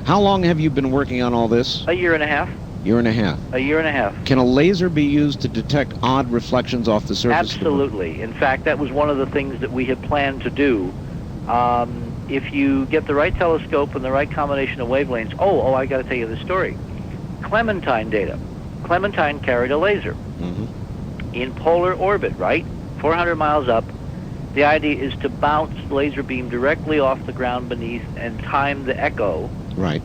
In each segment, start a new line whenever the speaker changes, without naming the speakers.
How long have you been working on all this?
A year and a half.
Year and a half.
A year and a half.
Can a laser be used to detect odd reflections off the surface?
Absolutely. In fact, that was one of the things that we had planned to do. If you get the right telescope and the right combination of wavelengths... Oh, I got to tell you the story. Clementine data. Clementine carried a laser in polar orbit, right? 400 miles up. The idea is to bounce the laser beam directly off the ground beneath and time the echo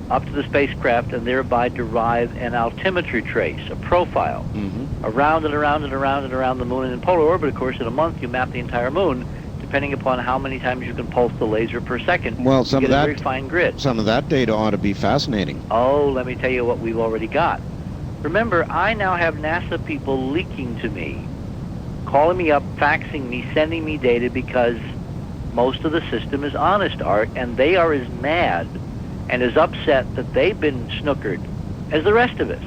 up to the spacecraft and thereby derive an altimetry trace, a profile, around and around and around and around the moon. And in polar orbit, of course, in a month you map the entire moon, depending upon how many times you can pulse the laser per second.
Well, some
you get
of that,
a very fine grid.
Some of that data ought to be fascinating.
Oh, let me tell you what we've already got. Remember, I now have NASA people leaking to me, calling me up, faxing me, sending me data because most of the system is honest, Art, and they are as mad and as upset that they've been snookered as the rest of us.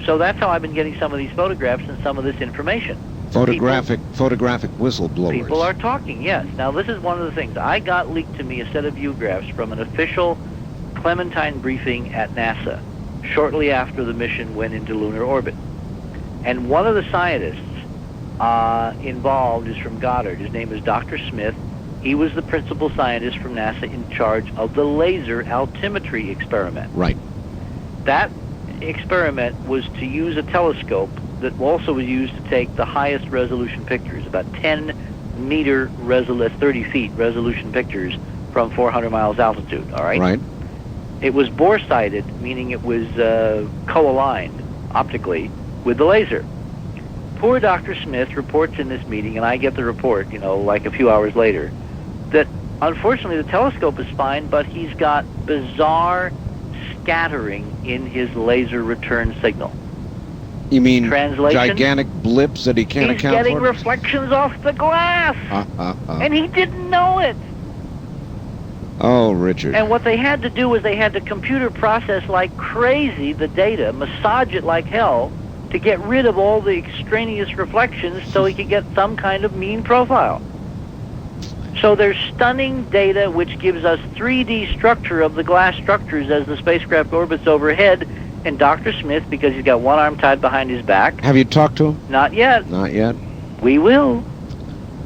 So that's how I've been getting some of these photographs and some of this information.
Photographic whistleblowers.
People are talking, yes. Now, this is one of the things. I got leaked to me a set of view graphs from an official Clementine briefing at NASA shortly after the mission went into lunar orbit. And one of the scientists involved is from Goddard. His name is Dr. Smith. He was the principal scientist from NASA in charge of the laser altimetry experiment.
Right.
That experiment was to use a telescope that also was used to take the highest resolution pictures, about 10 meter resolution, 30 feet resolution pictures from 400 miles altitude, all right?
Right.
It was bore-sighted, meaning it was co-aligned optically with the laser. Poor Dr. Smith reports in this meeting, and I get the report, like a few hours later, that unfortunately the telescope is fine, but he's got bizarre scattering in his laser return signal.
You mean
Translation?
Gigantic blips that he can't account for?
He's getting reflections off the glass, and he didn't know it.
Oh, Richard.
And what they had to do was they had to computer process like crazy the data, massage it like hell, to get rid of all the extraneous reflections so he could get some kind of mean profile. So there's stunning data which gives us 3D structure of the glass structures as the spacecraft orbits overhead, and Dr. Smith, because he's got one arm tied behind his back...
Have you talked to him?
Not yet.
Not yet?
We will.